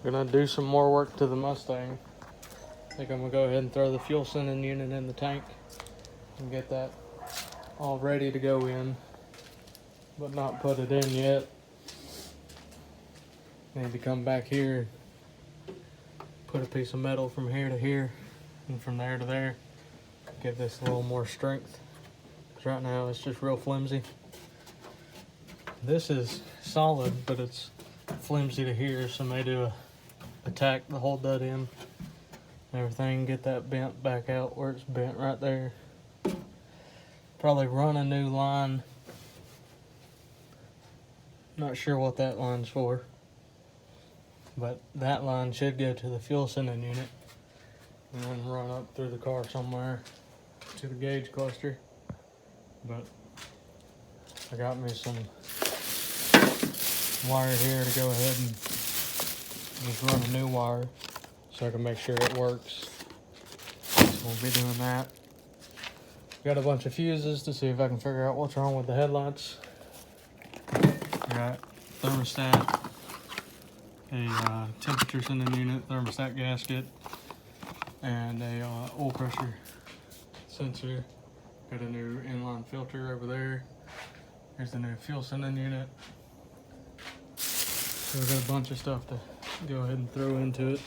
Gonna do some more work to the Mustang. I think I'm gonna go ahead and throw the fuel sending unit in the tank and get that all ready to go in, but not put it in yet. Need to come back here, put a piece of metal from here to here and from there to there. Give this a little more strength. 'Cause right now it's just real flimsy. This is solid, but it's flimsy to here, so I may do a tack to hold that in and everything, get that bent back out where it's bent right there. Probably run a new line. Not sure what that line's for, but that line should go to the fuel sending unit and then run up through the car somewhere to the gauge cluster. But I got me some wire here to go ahead and just run a new wire so I can make sure it works. So we'll be doing that. Got a bunch of fuses to see if I can figure out what's wrong with the headlights. Got thermostat, a temperature sending unit, thermostat gasket, and a oil pressure sensor. Got a new inline filter over there. Here's the new fuel sending unit. So we've got a bunch of stuff to go ahead and throw into it.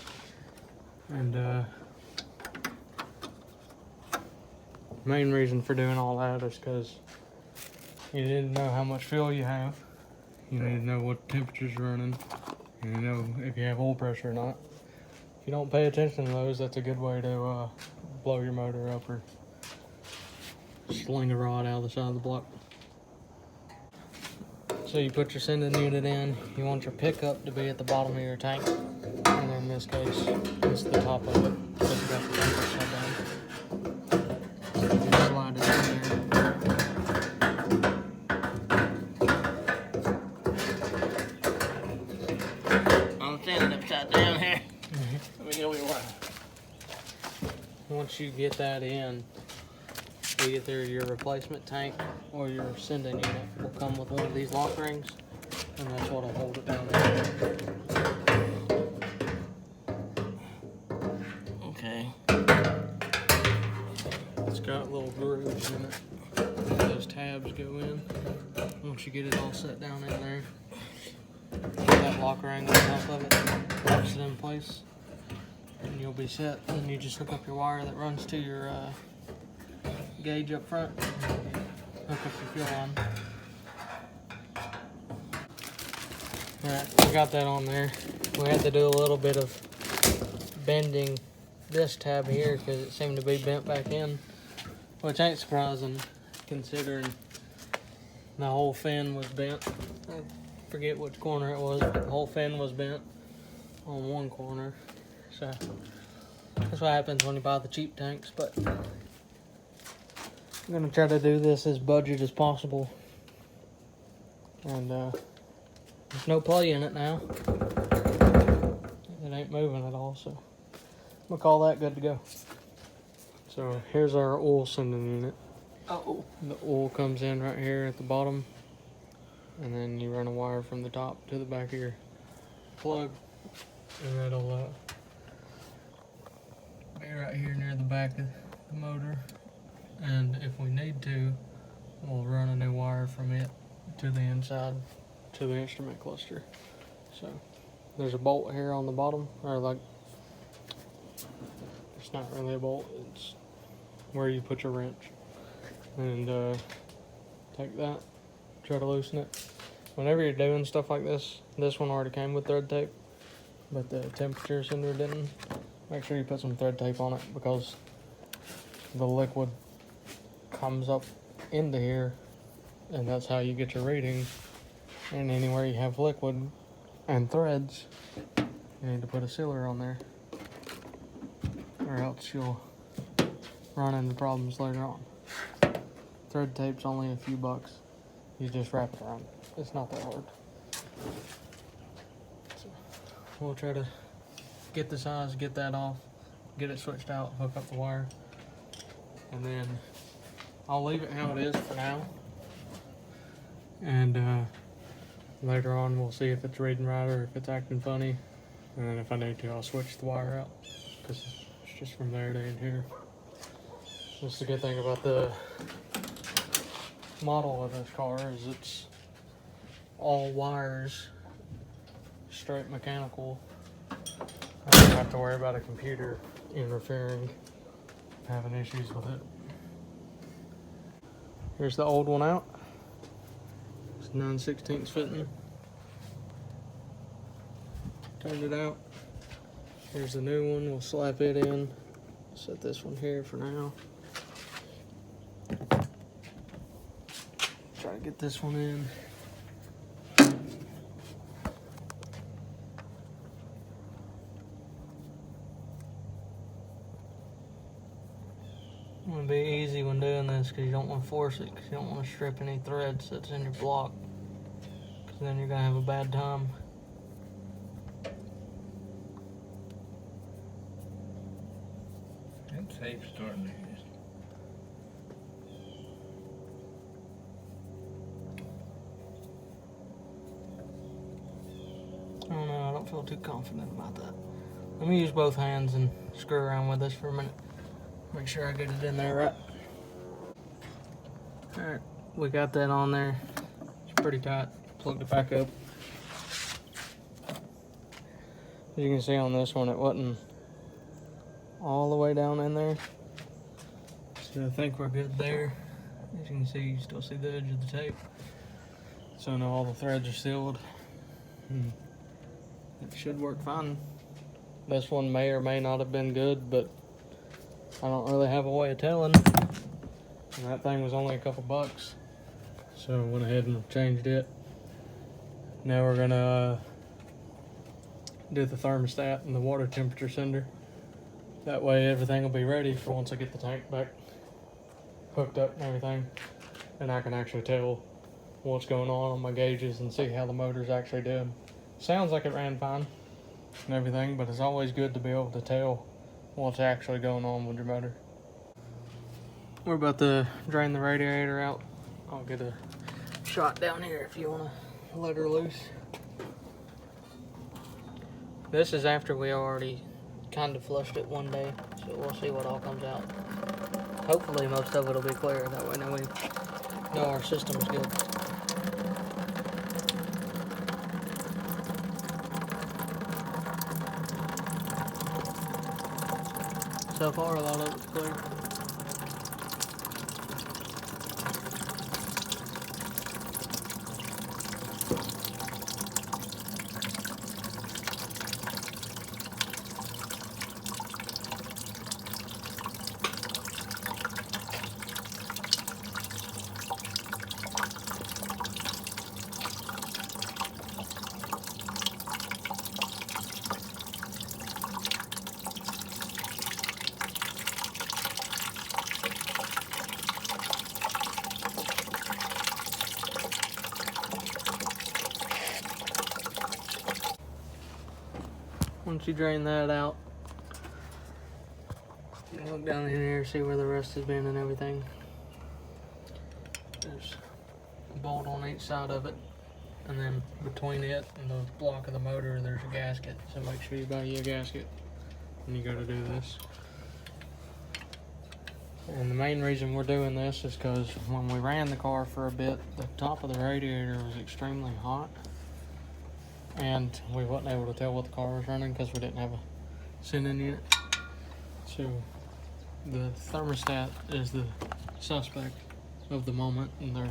And main reason for doing all that is because you need to know how much fuel you have. You need to know what temperature's running. You need to know if you have oil pressure or not. If you don't pay attention to those, that's a good way to blow your motor up or sling a rod out of the side of the block. So you put your sending unit in, you want your pickup to be at the bottom of your tank, and in this case, it's the top of it, because you got the tank upside down. So you slide it in there. I'm standing upside down here. Let me go your way. Once you get that in, either your replacement tank or your sending unit will come with one of these lock rings, and that's what'll hold it down there. Okay. It's got little grooves in it. Those tabs go in. Once you get it all set down in there, put that lock ring on top of it, locks it in place, and you'll be set. And you just hook up your wire that runs to your gauge up front, hook up your fuel line. Alright, we got that on there. We had to do a little bit of bending this tab here because it seemed to be bent back in, which ain't surprising considering the whole fin was bent. I forget which corner it was, but the whole fin was bent on one corner. So that's what happens when you buy the cheap tanks, but I'm gonna try to do this as budget as possible, and there's no play in it now. It ain't moving at all, so I'm gonna call that good to go. So here's our oil sending unit. The oil comes in right here at the bottom, and then you run a wire from the top to the back of your plug, and that'll be right here near the back of the motor. And if we need to, we'll run a new wire from it to the inside to the instrument cluster. So there's a bolt here on the bottom, or like, it's not really a bolt, it's where you put your wrench. And take that, try to loosen it. Whenever you're doing stuff like this one already came with thread tape, but the temperature sender didn't. Make sure you put some thread tape on it because the liquid comes up into here, and that's how you get your reading. And anywhere you have liquid and threads, you need to put a sealer on there, or else you'll run into problems later on. Thread tape's only a few bucks. You just wrap it around. It's not that hard. So we'll try to get the size, get that off, get it switched out, hook up the wire, and then I'll leave it how it is for now, and later on we'll see if it's reading right or if it's acting funny, And then if I need to, I'll switch the wire out, because it's just from there to in here. That's the good thing about the model of this car, is it's all wires, straight mechanical. I don't have to worry about a computer interfering, having issues with it. Here's the old one out. It's 9/16 fitting. Turned it out. Here's the new one. We'll slap it in. Set this one here for now. Try to get this one in. It's going to be easy when doing this, because you don't want to force it, because you don't want to strip any threads that's in your block, because then you're going to have a bad time. It's safe starting this. I don't know, I don't feel too confident about that. Let me use both hands and screw around with this for a minute. Make sure I get it in there right. Alright, we got that on there. It's pretty tight. Plugged it back up. As you can see on this one, it wasn't all the way down in there. So I think we're good there. As you can see, you still see the edge of the tape. So now all the threads are sealed. It should work fine. This one may or may not have been good, but I don't really have a way of telling. And that thing was only a couple bucks, so I went ahead and changed it. Now we're gonna do the thermostat and the water temperature sender. That way everything will be ready for once I get the tank back hooked up and everything, and I can actually tell what's going on my gauges and see how the motor's actually doing. Sounds like it ran fine and everything, but it's always good to be able to tell what's actually going on with your motor. We're about to drain the radiator out. I'll get a shot down here if you want to let her loose. This is after we already kind of flushed it one day, so we'll see what all comes out. Hopefully most of it will be clear, that way now we know our system's good. So far, a lot of it's clear. Once you drain that out, you can look down in here, see where the rust has been and everything. There's a bolt on each side of it, and then between it and the block of the motor there's a gasket, so make sure you buy you a gasket when you go to do this. And the main reason we're doing this is because when we ran the car for a bit, the top of the radiator was extremely hot, and we wasn't able to tell what the car was running because we didn't have a sending unit. So the thermostat is the suspect of the moment, and they're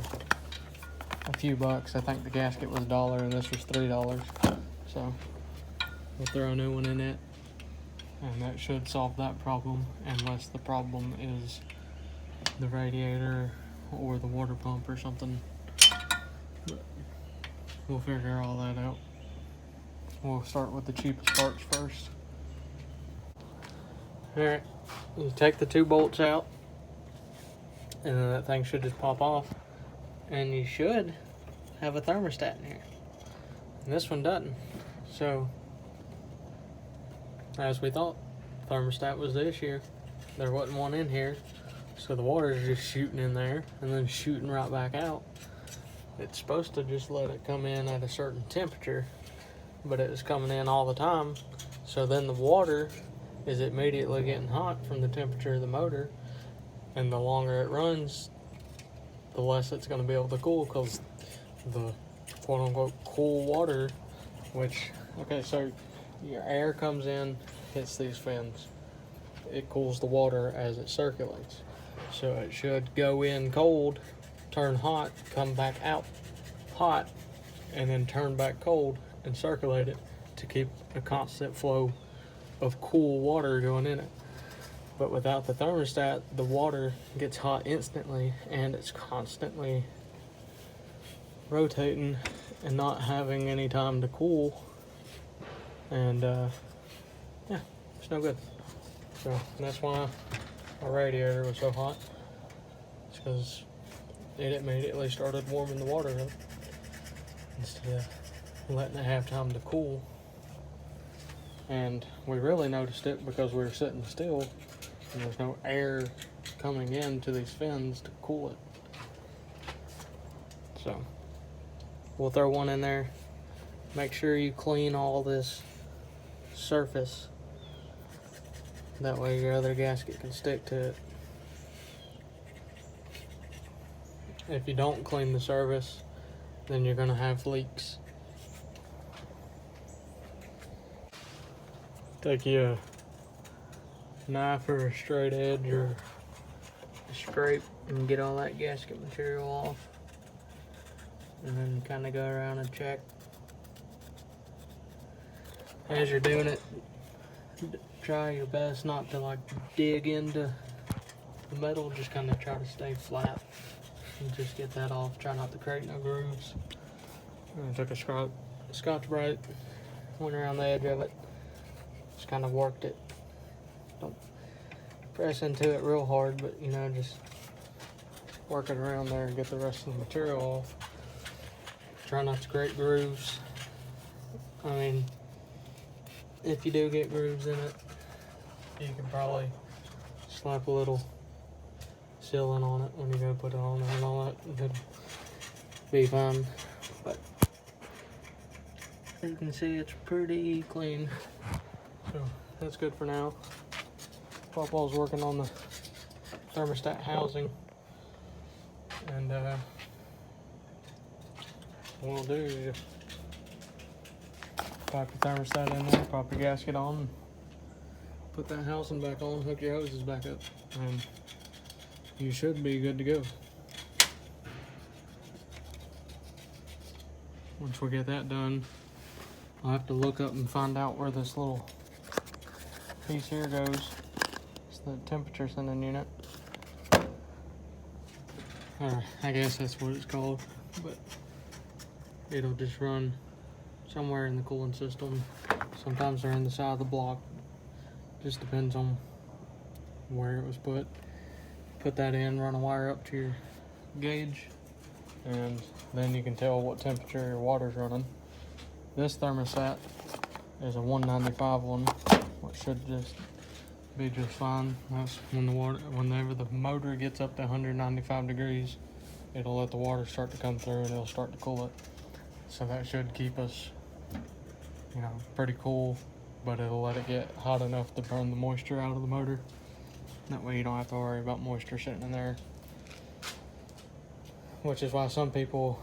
a few bucks. I think the gasket was $1 and this was $3. So we'll throw a new one in it, and that should solve that problem, unless the problem is the radiator or the water pump or something. But we'll figure all that out. We'll start with the cheapest parts first. Alright, you take the 2 bolts out, and then that thing should just pop off, and you should have a thermostat in here. And this one doesn't. So, as we thought, thermostat was the issue. There wasn't one in here, so the water's just shooting in there and then shooting right back out. It's supposed to just let it come in at a certain temperature, but it was coming in all the time. So then the water is immediately getting hot from the temperature of the motor, and the longer it runs, the less it's going to be able to cool, because the quote-unquote cool water, which, okay, so your air comes in, hits these fins, it cools the water as it circulates. So it should go in cold, turn hot, come back out hot, and then turn back cold and circulate it to keep a constant flow of cool water going in it. But without the thermostat, the water gets hot instantly, and it's constantly rotating and not having any time to cool. And yeah, it's no good. So that's why our radiator was so hot. It's because it immediately started warming the water up instead of letting it have time to cool. And we really noticed it because we were sitting still and there's no air coming into these fins to cool it. So we'll throw one in there. Make sure you clean all this surface. That way your other gasket can stick to it. If you don't clean the surface, then you're gonna have leaks. Take you a knife or a straight edge or a scrape and get all that gasket material off. And then kind of go around and check. As you're doing it, try your best not to like dig into the metal, just kind of try to stay flat and just get that off. Try not to create no grooves. I took a Scotch-Brite, went around the edge of it, just kind of worked it. Don't press into it real hard, but you know, just work it around there and get the rest of the material off. Try not to create grooves. I mean, if you do get grooves in it, you can probably slap a little sealant on it when you go put it on and all that, and it'll be fine. But you can see it's pretty clean, so that's good for now. Papa's working on the thermostat housing, and what we'll do is just pop the thermostat in there, pop the gasket on, and put that housing back on, hook your hoses back up, and you should be good to go. Once we get that done, I'll have to look up and find out where this little piece here goes. It's the temperature sending unit. Or I guess that's what it's called, but it'll just run somewhere in the cooling system. Sometimes they're in the side of the block. Just depends on where it was put. Put that in, run a wire up to your gauge, and then you can tell what temperature your water's running. This thermostat is a 195 one, which should just be just fine. That's when the water, whenever the motor gets up to 195 degrees, it'll let the water start to come through and it'll start to cool it. So that should keep us, you know, pretty cool, but it'll let it get hot enough to burn the moisture out of the motor. That way you don't have to worry about moisture sitting in there. Which is why some people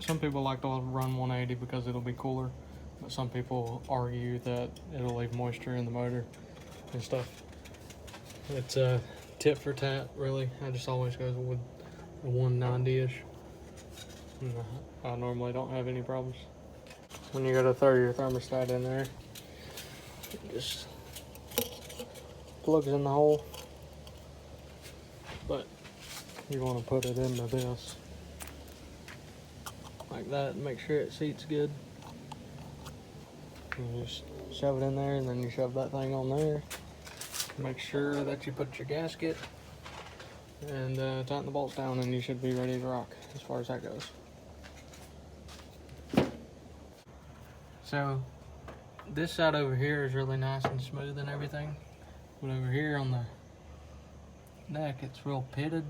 like to run 180 because it'll be cooler, but some people argue that it'll leave moisture in the motor and stuff. It's a tit for tat, really. I just always go with a 190-ish. I normally don't have any problems. When you go to throw your thermostat in there, it just plugs in the hole, but you want to put it into this like that and make sure it seats good. You just shove it in there, and then you shove that thing on there. Make sure that you put your gasket and tighten the bolts down, and you should be ready to rock as far as that goes. So this side over here is really nice and smooth and everything, but over here on the neck it's real pitted.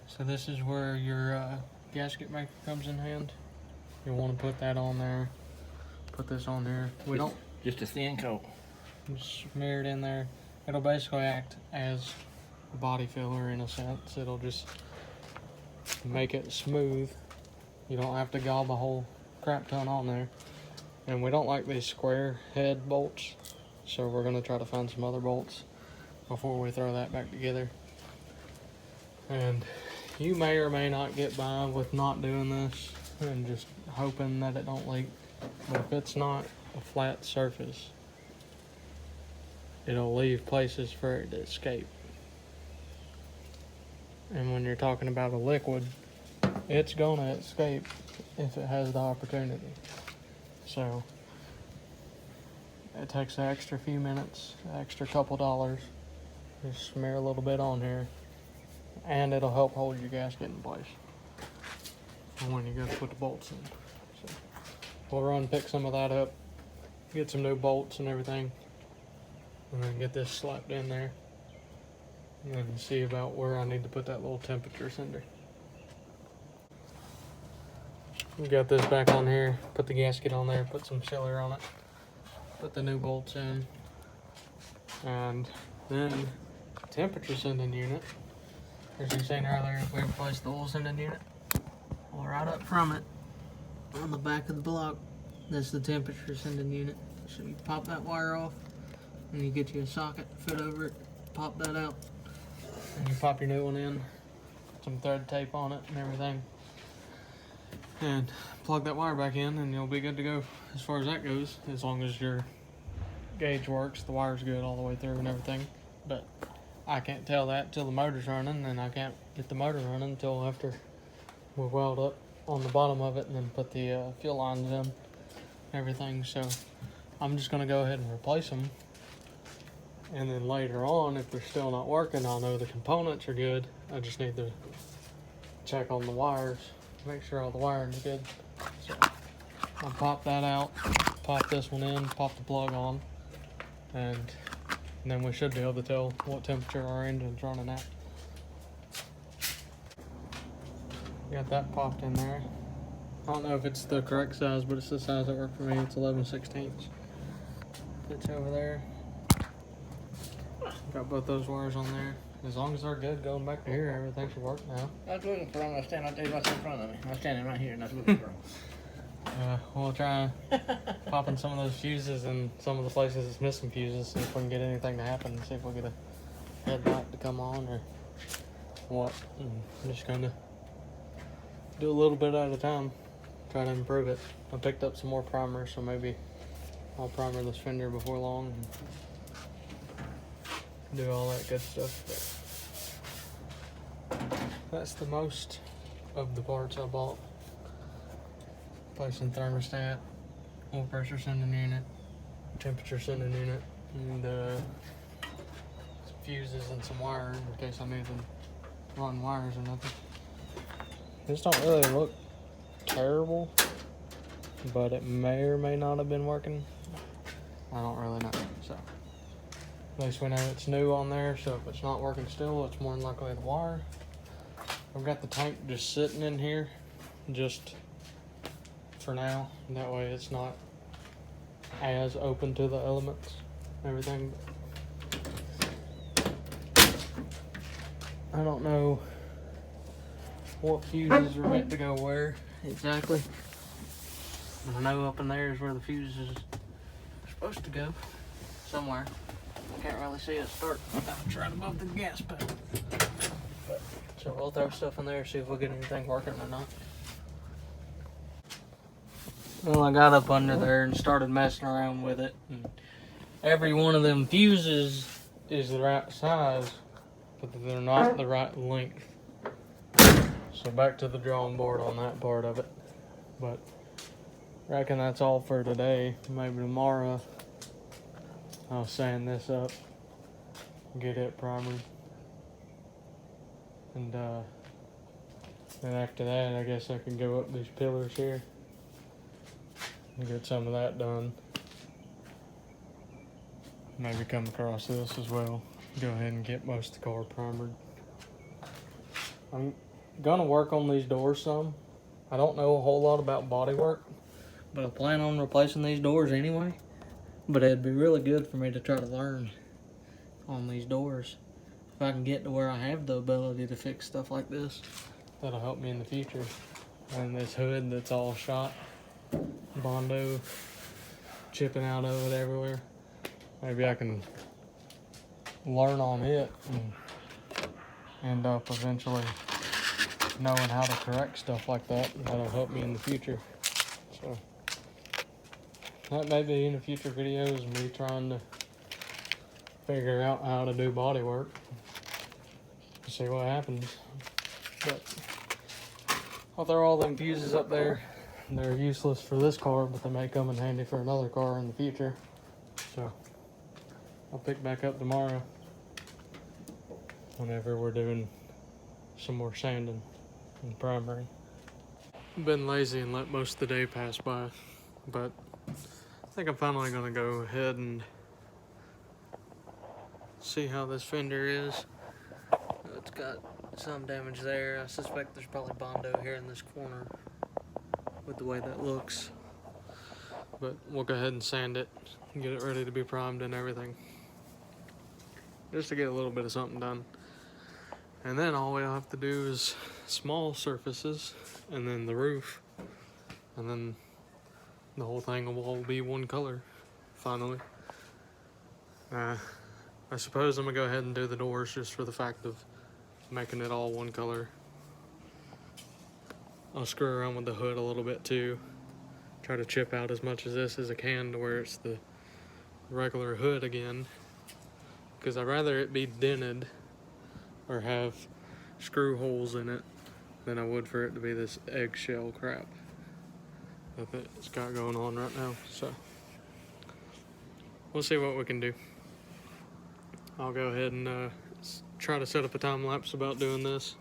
So this is where your gasket maker comes in hand. You want to put that on there. Put this on there. We don't just a thin coat. Just smear it in there. It'll basically act as a body filler in a sense. It'll just make it smooth. You don't have to gob a whole crap ton on there. And we don't like these square head bolts, so we're going to try to find some other bolts before we throw that back together. And you may or may not get by with not doing this and just hoping that it don't leak. But if it's not a flat surface, it'll leave places for it to escape. And when you're talking about a liquid, it's gonna escape if it has the opportunity. So it takes an extra few minutes, extra couple dollars. Just smear a little bit on here, and it'll help hold your gasket in place when you go to put the bolts in. So we'll run pick some of that up, get some new bolts and everything, and then get this slapped in there, and then see about where I need to put that little temperature sender. We got this back on here, put the gasket on there, put some sealer on it, put the new bolts in, and then temperature sending unit. As you seen earlier, we replaced the oil sending unit. Well, right up from it, on the back of the block, that's the temperature sending unit. So you pop that wire off, and you get you a socket, fit over it, pop that out, and you pop your new one in, some thread tape on it and everything, and plug that wire back in, and you'll be good to go as far as that goes, as long as your gauge works, the wire's good all the way through and everything. But I can't tell that until the motor's running, and I can't get the motor running until after we weld up on the bottom of it and then put the fuel lines in and everything. So I'm just going to go ahead and replace them, and then later on, if they're still not working, I'll know the components are good. I just need to check on the wires, make sure all the wiring's good. So I'll pop that out, pop this one in, pop the plug on, and then we should be able to tell what temperature our engine's running at. Got that popped in there. I don't know if it's the correct size, but it's the size that worked for me. It's 11/16. Fits over there. Got both those wires on there. As long as they're good going back to here, everything should work now. I was looking for them. I'll tell you what's in front of me. I'm standing right here and I was looking for them. We'll try popping some of those fuses in some of the places that's missing fuses, see if we can get anything to happen, see if we'll get a headlight to come on or what. And I'm just going to do a little bit at a time, try to improve it. I picked up some more primer, so maybe I'll primer this fender before long and do all that good stuff. But that's the most of the parts I bought. Placing thermostat, oil pressure sending unit, temperature sending unit, and some fuses and some wire in case I need to run wires or nothing. These don't really look terrible, but it may or may not have been working. I don't really know. So at least we know it's new on there, so if it's not working still, it's more than likely the wire. I've got the tank just sitting in here just for now, and that way it's not as open to the elements and everything. I don't know what fuses are meant to go where exactly. I know up in there is where the fuses are supposed to go, somewhere. Can't really see it start. It's right above the gas pedal. So we'll throw stuff in there, see if we'll get anything working or not. Well, I got up under there and started messing around with it. And every one of them fuses is the right size, but they're not the right length. So back to the drawing board on that part of it. But I reckon that's all for today. Maybe tomorrow I'll sand this up, get it primered. And then after that, I guess I can go up these pillars here and get some of that done. Maybe come across this as well. Go ahead and get most of the car primered. I'm gonna work on these doors some. I don't know a whole lot about body work, but I plan on replacing these doors anyway. But it'd be really good for me to try to learn on these doors. If I can get to where I have the ability to fix stuff like this, that'll help me in the future. And this hood that's all shot, Bondo, chipping out of it everywhere. Maybe I can learn on it and end up eventually knowing how to correct stuff like that. And that'll help me in the future. So that may be in the future videos, me trying to figure out how to do body work. See what happens. But I'll throw all them fuses up there. They're useless for this car, but they may come in handy for another car in the future. So I'll pick back up tomorrow whenever we're doing some more sanding and primary. I've been lazy and let most of the day pass by, but I think I'm finally gonna go ahead and see how this fender is. It's got some damage there. I suspect there's probably Bondo here in this corner with the way that looks. But we'll go ahead and sand it and get it ready to be primed and everything. Just to get a little bit of something done. And then all we'll have to do is small surfaces and then the roof. And then the whole thing will all be one color, finally. I suppose I'm gonna go ahead and do the doors just for the fact of making it all one color. I'll screw around with the hood a little bit too. Try to chip out as much of this as I can to where it's the regular hood again. Because I'd rather it be dented or have screw holes in it than I would for it to be this eggshell crap that it's got going on right now. So we'll see what we can do. I'll go ahead and try to set up a time lapse about doing this.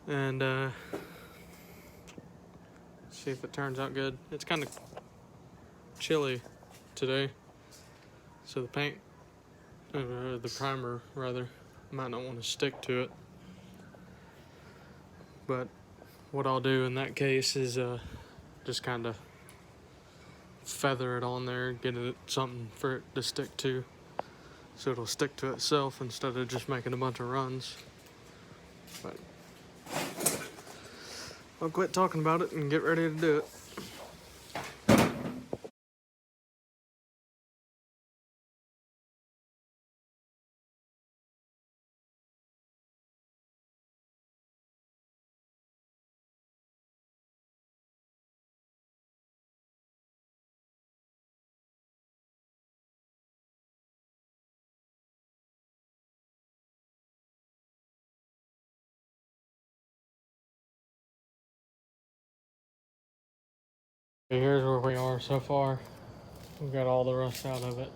And see if it turns out good. It's kind of chilly today, so the paint, the primer rather, might not want to stick to it. But what I'll do in that case is just kind of feather it on there, get it something for it to stick to, so it'll stick to itself instead of just making a bunch of runs. But I'll quit talking about it and get ready to do it. Okay, here's where we are so far. We've got all the rust out of it.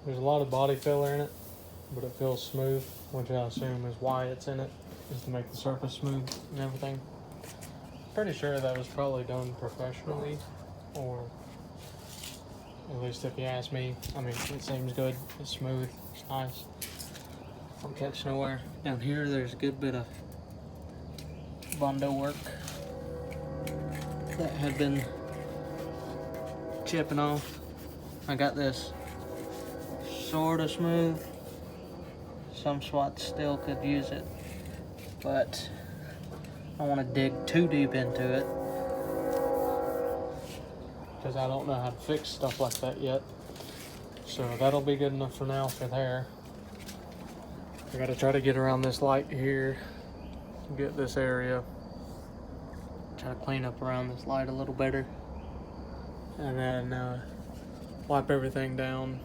There's a lot of body filler in it, but it feels smooth, which I assume is why it's in it, is to make the surface smooth and everything. Pretty sure that was probably done professionally, or at least if you ask me. I mean, it seems good, it's smooth, it's nice. Don't catch nowhere. Down here, there's a good bit of Bondo work that had been chipping off. I got this sort of smooth. Some spots still could use it, but I want to dig too deep into it because I don't know how to fix stuff like that yet. So that'll be good enough for now for there. I gotta try to get around this light here, get this area, try to clean up around this light a little better, and then wipe everything down,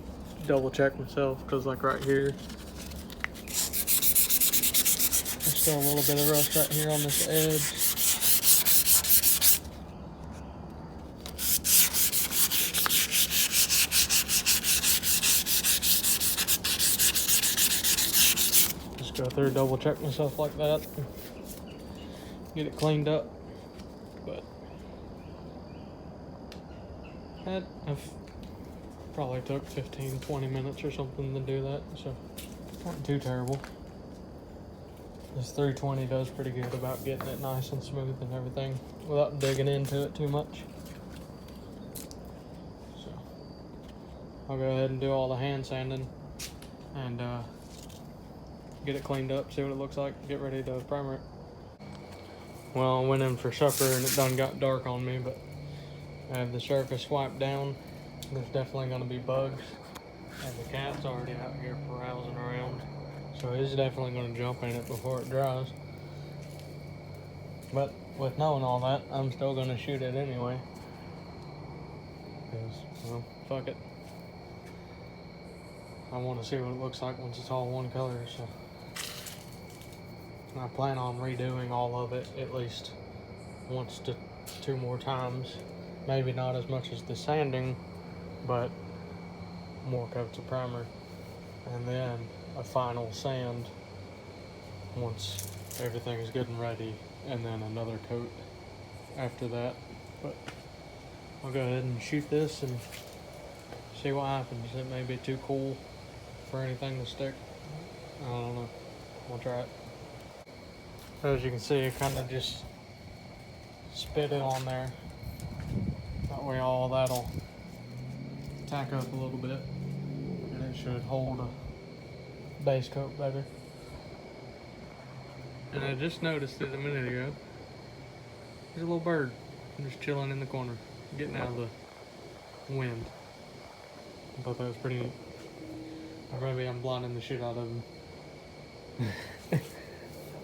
double check myself, because like right here, there's still a little bit of rust right here on this edge. Just go through, double check myself like that, get it cleaned up. But that probably took 15-20 minutes or something to do that, so not too terrible. This 320 does pretty good about getting it nice and smooth and everything without digging into it too much. So I'll go ahead and do all the hand sanding and get it cleaned up, see what it looks like, get ready to primer it. Well, I went in for supper and it done got dark on me, but I have the surface wiped down. There's definitely going to be bugs, and the cat's already out here browsing around, so he's definitely going to jump in it before it dries. But with knowing all that, I'm still going to shoot it anyway, because, well, fuck it. I want to see what it looks like once it's all one color, so I plan on redoing all of it at least once to 2 more times. Maybe not as much as the sanding, but more coats of primer, and then a final sand once everything is good and ready, and then another coat after that. But I'll go ahead and shoot this and see what happens. It may be too cool for anything to stick. I don't know. We'll try it. As you can see, I kind of just spit it on there. That way all that'll tack up a little bit, and it should hold a base coat better. And I just noticed it a minute ago. There's a little bird just chilling in the corner, getting out of the wind. I thought that was pretty neat. Or maybe I'm blinding the shit out of him.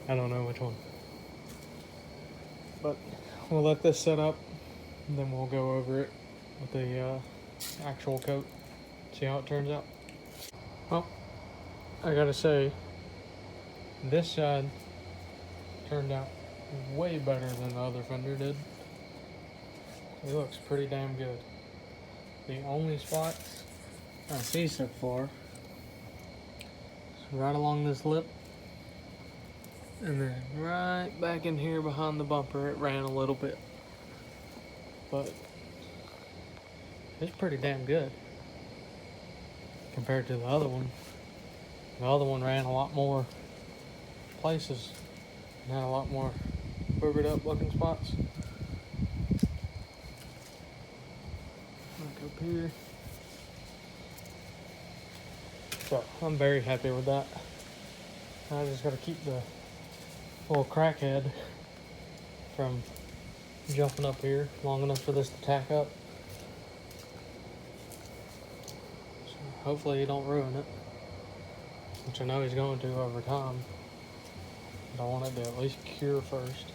I don't know which one. But we'll let this set up, and then we'll go over it with the actual coat, see how it turns out. Well, I gotta say, this side turned out way better than the other fender did. It looks pretty damn good. The only spots I see so far is right along this lip, and then right back in here behind the bumper it ran a little bit. But it's pretty damn good compared to the other one. The other one ran a lot more places and had a lot more boogered up looking spots. Look up here. So I'm very happy with that. I just gotta keep the little crackhead from jumping up here long enough for this to tack up. So hopefully he don't ruin it, which I know he's going to over time. But I want it to at least cure first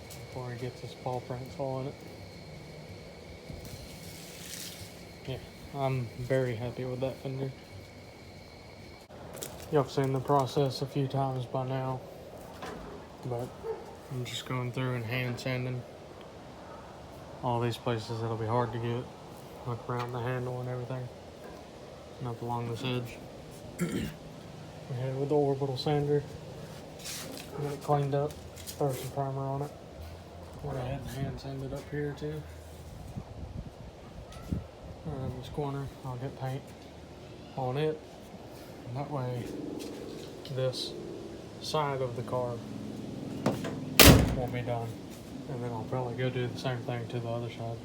before he gets his paw prints all in it. Yeah, I'm very happy with that fender. Y'all have seen the process a few times by now, but I'm just going through and hand sanding all these places that'll be hard to get, like around the handle and everything, and up along this edge. We hit it with the orbital sander, get it cleaned up, throw some primer on it. Went ahead and hand sand it up here too. Around this corner, I'll get paint on it, and that way this side of the car won't be done. And then I'll probably go do the same thing to the other side.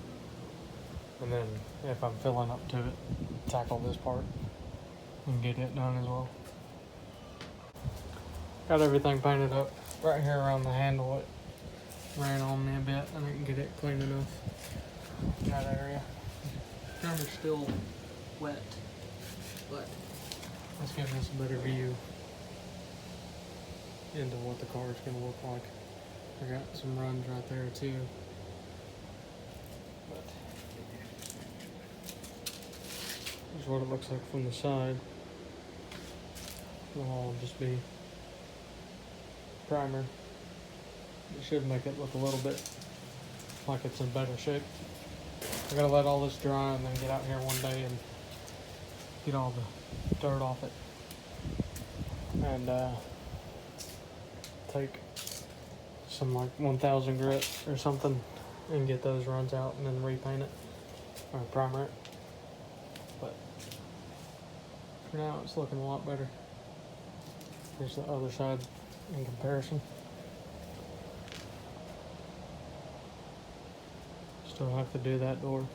And then if I'm filling up to it, tackle this part and get it done as well. Got everything painted up. Right here around the handle, it ran on me a bit. I didn't get it clean enough in that area. Kind of still wet, but let's give us a better view into what the car is going to look like. I got some runs right there too. But here's what it looks like from the side. It'll all just be primer. It should make it look a little bit like it's in better shape. I gotta let all this dry and then get out here one day and get all the dirt off it. And take some like 1000 grit or something and get those runs out and then repaint it or primer it. But for now it's looking a lot better. Here's the other side. in comparison. Still have to do that door.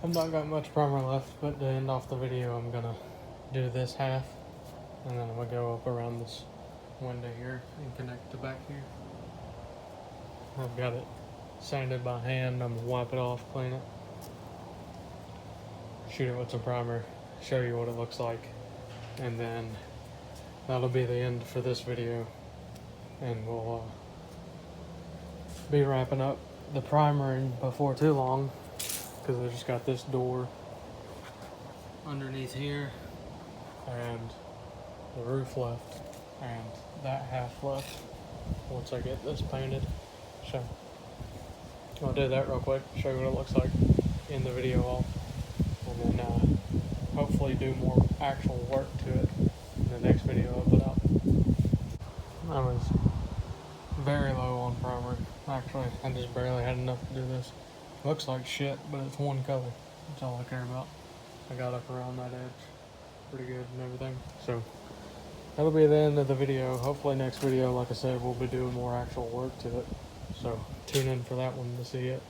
I've not got much primer left, but to end off the video, I'm gonna do this half, and then I'm gonna go up around this window here and connect the back here. I've got it sanded by hand. I'm gonna wipe it off, clean it, shoot it with some primer, show you what it looks like, and then that'll be the end for this video, and we'll be wrapping up the primer before too long, because I just got this door underneath here and the roof left and that half left once I get this painted. So I'll do that real quick, show you what it looks like in the video all, and then hopefully do more actual work to it in the next video I put out. I was very low on primer. Actually, I just barely had enough to do this. Looks like shit, but it's one color. That's all I care about. I got up around that edge pretty good and everything. So that'll be the end of the video. Hopefully next video, like I said, we'll be doing more actual work to it. So tune in for that one to see it.